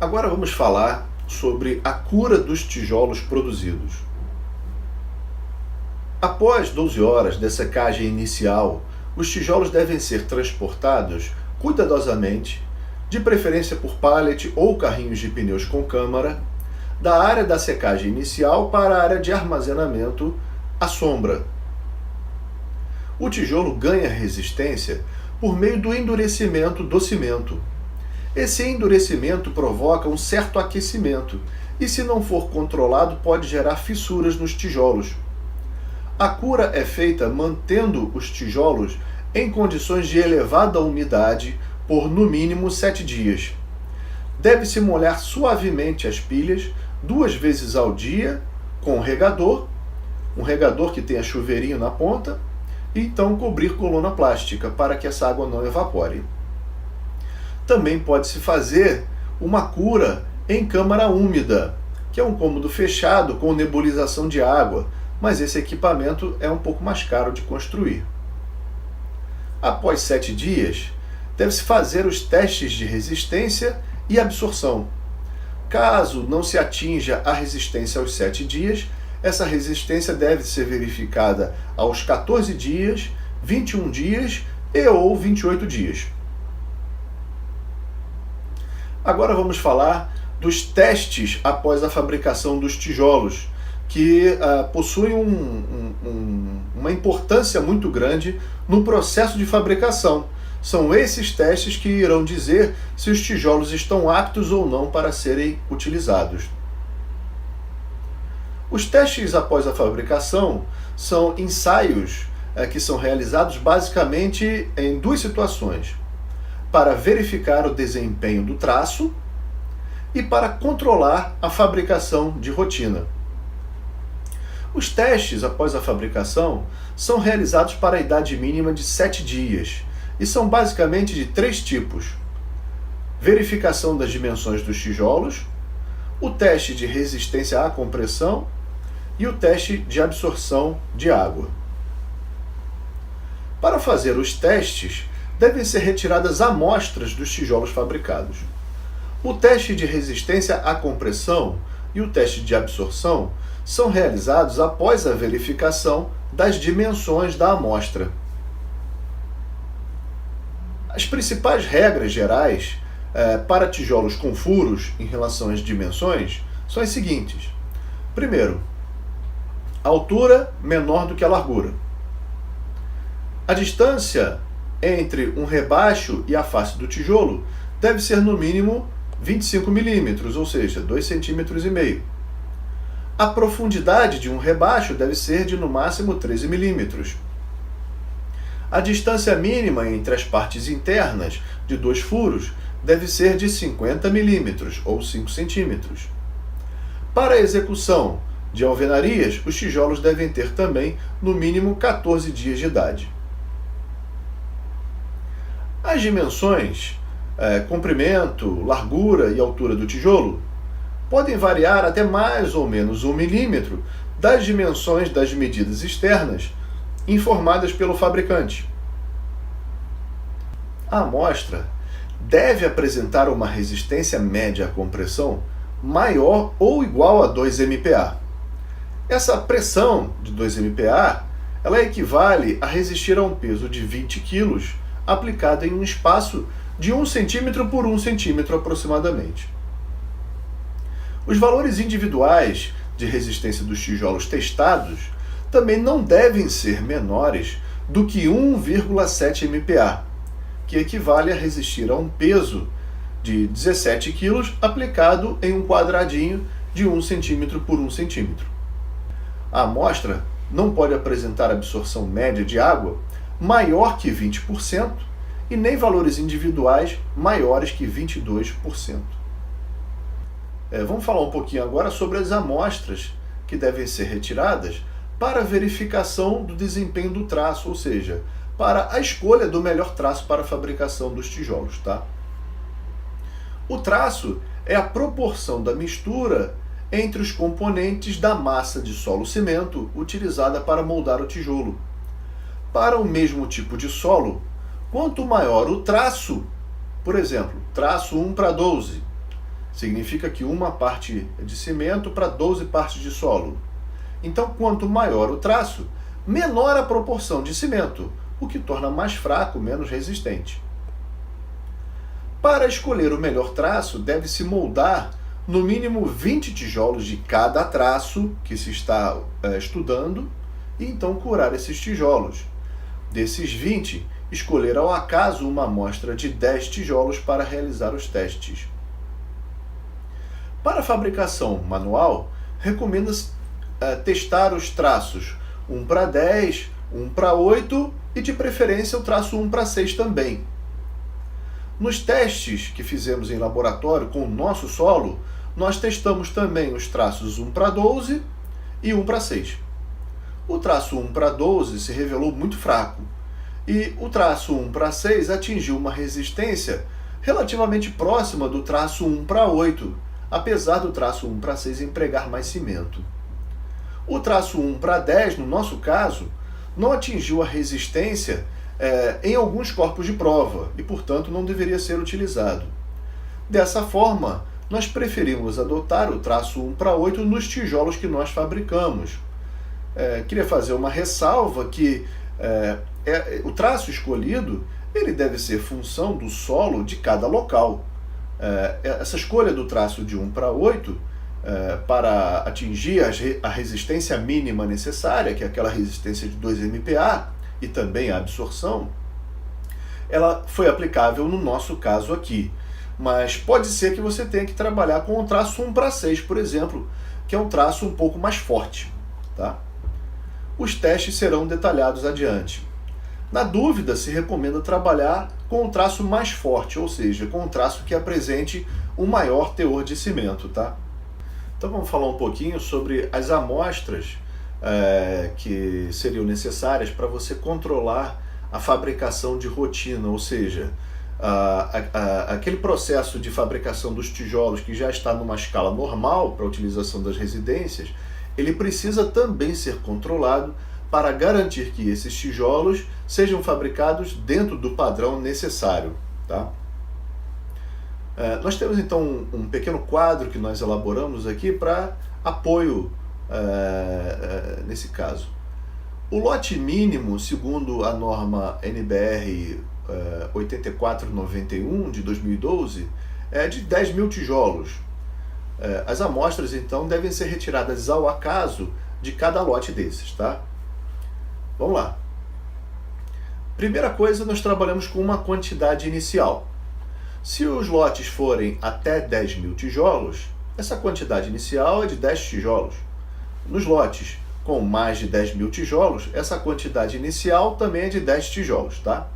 Agora vamos falar sobre a cura dos tijolos produzidos. Após 12 horas de secagem inicial, os tijolos devem ser transportados cuidadosamente, de preferência por pallet ou carrinhos de pneus com câmara, da área da secagem inicial para a área de armazenamento à sombra. O tijolo ganha resistência por meio do endurecimento do cimento. Esse endurecimento provoca um certo aquecimento e, se não for controlado, pode gerar fissuras nos tijolos. A cura é feita mantendo os tijolos em condições de elevada umidade por no mínimo 7 dias. Deve-se molhar suavemente as pilhas 2 vezes ao dia com um regador que tenha chuveirinho na ponta, e então cobrir com lona plástica para que essa água não evapore. Também pode-se fazer uma cura em câmara úmida, que é um cômodo fechado com nebulização de água, mas esse equipamento é um pouco mais caro de construir. Após 7 dias, deve-se fazer os testes de resistência e absorção. Caso não se atinja a resistência aos 7 dias, essa resistência deve ser verificada aos 14 dias, 21 dias ou 28 dias. Agora vamos falar dos testes após a fabricação dos tijolos, que possuem uma importância muito grande no processo de fabricação. São esses testes que irão dizer se os tijolos estão aptos ou não para serem utilizados. Os testes após a fabricação são ensaios que são realizados basicamente em 2 situações: para verificar o desempenho do traço e para controlar a fabricação de rotina. Os testes após a fabricação são realizados para a idade mínima de 7 dias e são basicamente de 3 tipos: verificação das dimensões dos tijolos, o teste de resistência à compressão e o teste de absorção de água. Para fazer os testes, devem ser retiradas amostras dos tijolos fabricados. O teste de resistência à compressão e o teste de absorção são realizados após a verificação das dimensões da amostra. As principais regras gerais para tijolos com furos em relação às dimensões são as seguintes. Primeiro, a altura menor do que a largura. A distância entre um rebaixo e a face do tijolo deve ser no mínimo 25 milímetros, ou seja, 2,5 cm. A profundidade de um rebaixo deve ser de no máximo 13 milímetros. A distância mínima entre as partes internas de 2 furos deve ser de 50 milímetros, ou 5 centímetros. Para a execução de alvenarias, os tijolos devem ter também no mínimo 14 dias de idade. As dimensões, comprimento, largura e altura do tijolo podem variar até mais ou menos 1 milímetro das dimensões das medidas externas informadas pelo fabricante. A amostra deve apresentar uma resistência média à compressão maior ou igual a 2 MPa. Essa pressão de 2 MPa ela equivale a resistir a um peso de 20 kg aplicado em um espaço de 1 cm por 1 cm aproximadamente. Os valores individuais de resistência dos tijolos testados também não devem ser menores do que 1,7 MPa, que equivale a resistir a um peso de 17 kg aplicado em um quadradinho de 1 cm por 1 cm. A amostra não pode apresentar absorção média de água maior que 20% e nem valores individuais maiores que 22%. Vamos falar um pouquinho agora sobre as amostras que devem ser retiradas para a verificação do desempenho do traço, ou seja, para a escolha do melhor traço para a fabricação dos tijolos, tá? O traço é a proporção da mistura entre os componentes da massa de solo-cimento utilizada para moldar o tijolo. Para o mesmo tipo de solo, quanto maior o traço, por exemplo, traço 1:12, Significa que uma parte de cimento para 12 partes de solo. Então, quanto maior o traço, menor a proporção de cimento, o que torna mais fraco, menos resistente. Para escolher o melhor traço, deve-se moldar no mínimo 20 tijolos de cada traço que se está estudando e então curar esses tijolos. Desses 20, escolher ao acaso uma amostra de 10 tijolos para realizar os testes. Para a fabricação manual, recomenda-se testar os traços 1 para 10, 1 para 8 e de preferência o traço 1 para 6 também. Nos testes que fizemos em laboratório com o nosso solo, nós testamos também os traços 1 para 12 e 1 para 6. O traço 1 para 12 se revelou muito fraco e o traço 1 para 6 atingiu uma resistência relativamente próxima do traço 1 para 8, apesar do traço 1 para 6 empregar mais cimento. O traço 1 para 10, no nosso caso, não atingiu a resistência em alguns corpos de prova e, portanto, não deveria ser utilizado. Dessa forma, nós preferimos adotar o traço 1 para 8 nos tijolos que nós fabricamos. Queria fazer uma ressalva que o traço escolhido ele deve ser função do solo de cada local. Essa escolha do traço de 1 para 8 para atingir a resistência mínima necessária, que é aquela resistência de 2 MPa, e também a absorção, ela foi aplicável no nosso caso aqui. Mas pode ser que você tenha que trabalhar com o traço 1 para 6, por exemplo, que é um traço um pouco mais forte. Tá? Os testes serão detalhados adiante. Na dúvida, se recomenda trabalhar com o traço mais forte, ou seja, com o traço que apresente um maior teor de cimento. Tá? Então vamos falar um pouquinho sobre as amostras que seriam necessárias para você controlar a fabricação de rotina, ou seja, aquele processo de fabricação dos tijolos que já está numa escala normal para a utilização das residências, ele precisa também ser controlado para garantir que esses tijolos sejam fabricados dentro do padrão necessário. Tá? Nós temos então um pequeno quadro que nós elaboramos aqui para apoio nesse caso. O lote mínimo, segundo a norma NBR 8491 de 2012, é de 10 mil tijolos. As amostras então devem ser retiradas ao acaso de cada lote desses, tá? Vamos lá. Primeira coisa, nós trabalhamos com uma quantidade inicial. Se os lotes forem até 10 mil tijolos, essa quantidade inicial é de 10 tijolos. Nos lotes com mais de 10 mil tijolos, essa quantidade inicial também é de 10 tijolos. Tá?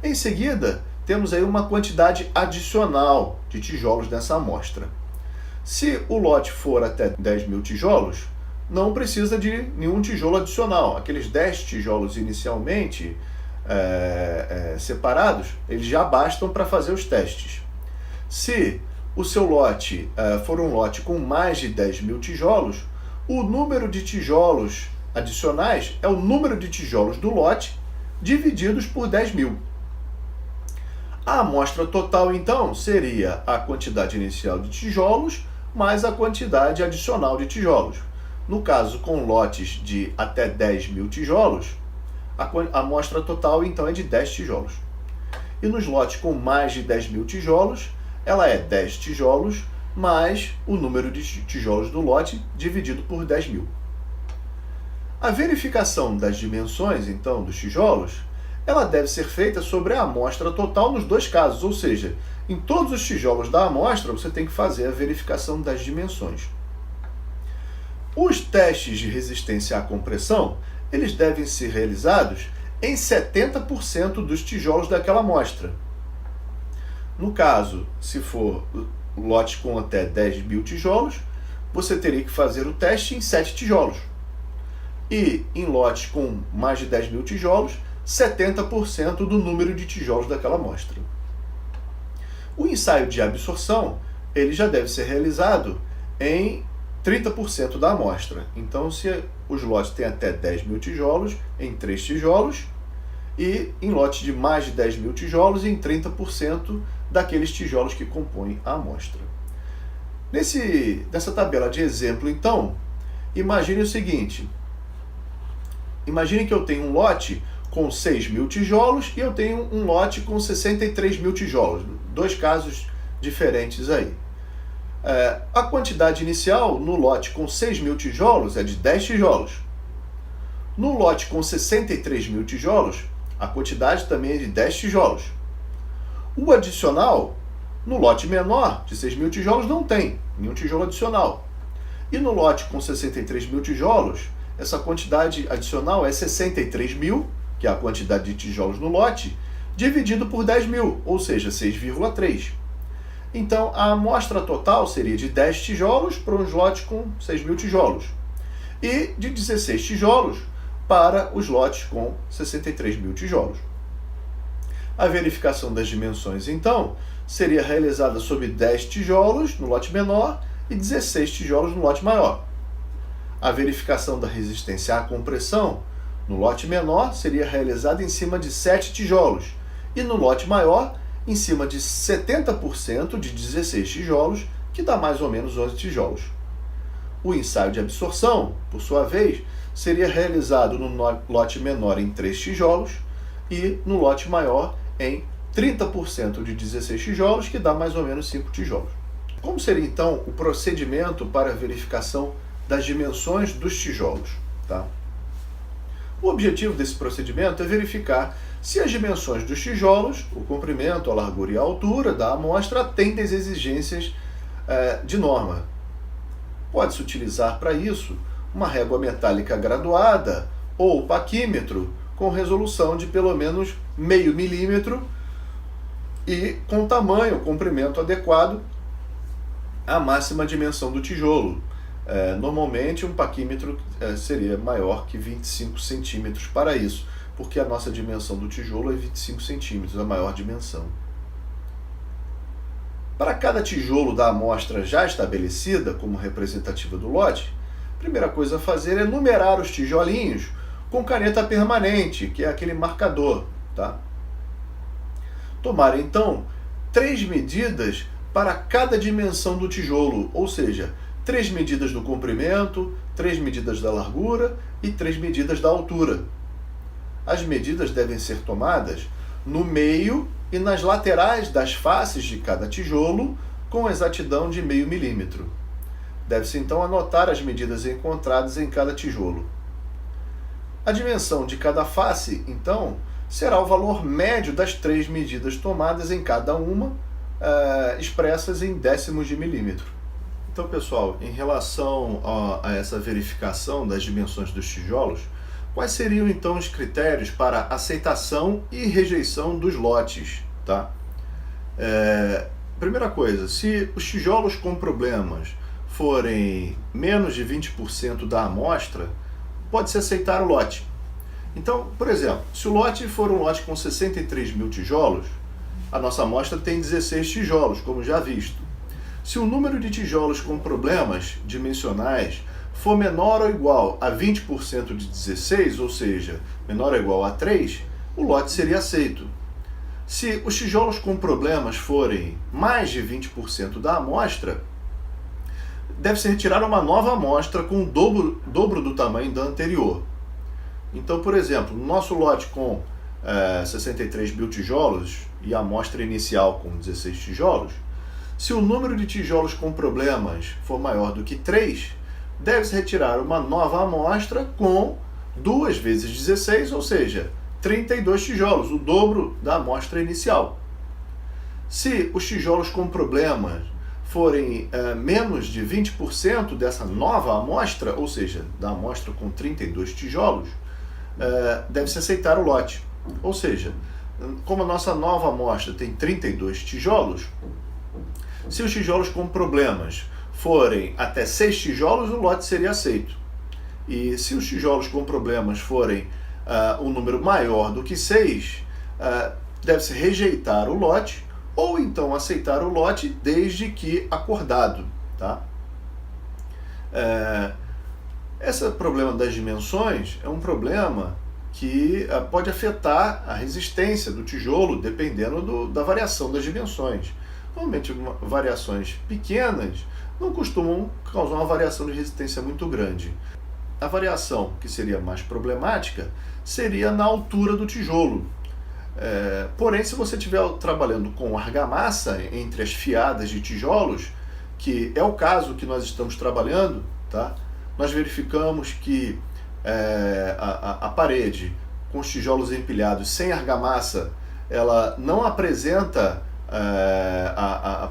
Em seguida, temos aí uma quantidade adicional de tijolos nessa amostra. Se o lote for até 10 mil tijolos, não precisa de nenhum tijolo adicional. Aqueles 10 tijolos inicialmente separados, eles já bastam para fazer os testes. Se o seu lote for um lote com mais de 10 mil tijolos, o número de tijolos adicionais é o número de tijolos do lote divididos por 10 mil. A amostra total, então, seria a quantidade inicial de tijolos mais a quantidade adicional de tijolos. No caso, com lotes de até 10 mil tijolos, a amostra total, então, é de 10 tijolos. E nos lotes com mais de 10 mil tijolos, ela é 10 tijolos mais o número de tijolos do lote dividido por 10 mil. A verificação das dimensões, então, dos tijolos, ela deve ser feita sobre a amostra total nos dois casos, ou seja, em todos os tijolos da amostra você tem que fazer a verificação das dimensões. Os testes de resistência à compressão, eles devem ser realizados em 70% dos tijolos daquela amostra. No caso, se for lote com até 10 mil tijolos, você teria que fazer o teste em 7 tijolos. E em lotes com mais de 10 mil tijolos, 70% do número de tijolos daquela amostra. O ensaio de absorção, ele já deve ser realizado em 30% da amostra. Então, se os lotes têm até 10 mil tijolos, em 3 tijolos, e em lotes de mais de 10 mil tijolos, em 30% daqueles tijolos que compõem a amostra. Nessa tabela de exemplo, então, imagine o seguinte. Imagine que eu tenho um lote com 6.000 tijolos e eu tenho um lote com 63.000 tijolos. Dois casos diferentes aí. A quantidade inicial no lote com 6.000 tijolos é de 10 tijolos. No lote com 63.000 tijolos, a quantidade também é de 10 tijolos. O adicional, no lote menor, de 6.000 tijolos, não tem nenhum tijolo adicional. E no lote com 63.000 tijolos, essa quantidade adicional é 63.000, que é a quantidade de tijolos no lote, dividido por 10.000, ou seja, 6,3. Então, a amostra total seria de 10 tijolos para os lotes com 6.000 tijolos e de 16 tijolos para os lotes com 63.000 tijolos. A verificação das dimensões, então, seria realizada sobre 10 tijolos no lote menor e 16 tijolos no lote maior. A verificação da resistência à compressão no lote menor seria realizada em cima de 7 tijolos e no lote maior em cima de 70% de 16 tijolos, que dá mais ou menos 11 tijolos. O ensaio de absorção, por sua vez, seria realizado no lote menor em 3 tijolos e no lote maior em 30% de 16 tijolos, que dá mais ou menos 5 tijolos. Como seria então o procedimento para a verificação das dimensões dos tijolos? Tá? O objetivo desse procedimento é verificar se as dimensões dos tijolos, o comprimento, a largura e a altura da amostra atendem às exigências de norma. Pode-se utilizar para isso uma régua metálica graduada ou paquímetro com resolução de pelo menos meio milímetro e com tamanho, comprimento adequado à máxima dimensão do tijolo. Normalmente um paquímetro seria maior que 25 centímetros para isso, porque a nossa dimensão do tijolo é 25 centímetros, a maior dimensão. Para cada tijolo da amostra já estabelecida como representativa do lote, a primeira coisa a fazer é numerar os tijolinhos com caneta permanente, que é aquele marcador. Tá? Tomar então 3 medidas para cada dimensão do tijolo, ou seja, 3 medidas do comprimento, 3 medidas da largura e 3 medidas da altura. As medidas devem ser tomadas no meio e nas laterais das faces de cada tijolo com exatidão de meio milímetro. Deve-se então anotar as medidas encontradas em cada tijolo. A dimensão de cada face, então, será o valor médio das 3 medidas tomadas em cada uma, expressas em décimos de milímetro. Então, pessoal, em relação a essa verificação das dimensões dos tijolos, quais seriam então os critérios para aceitação e rejeição dos lotes? Tá? Primeira coisa, se os tijolos com problemas forem menos de 20% da amostra, pode-se aceitar o lote. Então, por exemplo, se o lote for um lote com 63.000 tijolos, a nossa amostra tem 16 tijolos, como já visto. Se o número de tijolos com problemas dimensionais for menor ou igual a 20% de 16, ou seja, menor ou igual a 3, o lote seria aceito. Se os tijolos com problemas forem mais de 20% da amostra, deve-se retirar uma nova amostra com o dobro do tamanho da anterior. Então, por exemplo, no nosso lote com 63.000 tijolos e a amostra inicial com 16 tijolos, se o número de tijolos com problemas for maior do que 3, deve-se retirar uma nova amostra com 2 vezes 16, ou seja, 32 tijolos, o dobro da amostra inicial. Se os tijolos com problemas forem menos de 20% dessa nova amostra, ou seja, da amostra com 32 tijolos, deve-se aceitar o lote. Ou seja, como a nossa nova amostra tem 32 tijolos, se os tijolos com problemas forem até 6 tijolos, o lote seria aceito. E se os tijolos com problemas forem um número maior do que 6, deve-se rejeitar o lote ou então aceitar o lote desde que acordado. Tá? Esse problema das dimensões é um problema que pode afetar a resistência do tijolo dependendo da variação das dimensões. Normalmente variações pequenas não costumam causar uma variação de resistência muito grande. A variação que seria mais problemática seria na altura do tijolo. Porém, se você estiver trabalhando com argamassa entre as fiadas de tijolos, que é o caso que nós estamos trabalhando, tá? Nós verificamos que a parede com os tijolos empilhados sem argamassa, ela não apresenta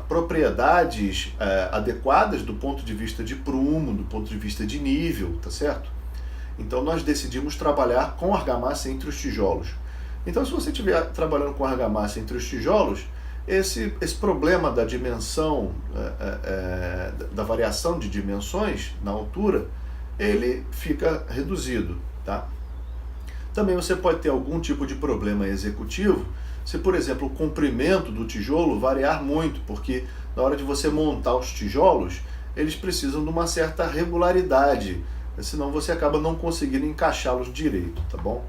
propriedades adequadas do ponto de vista de prumo, do ponto de vista de nível, tá certo? Então nós decidimos trabalhar com argamassa entre os tijolos. Então, se você estiver trabalhando com argamassa entre os tijolos, esse problema da dimensão, da variação de dimensões na altura, ele fica reduzido, tá? Também você pode ter algum tipo de problema executivo, se, por exemplo, o comprimento do tijolo variar muito, porque na hora de você montar os tijolos, eles precisam de uma certa regularidade, senão você acaba não conseguindo encaixá-los direito, tá bom?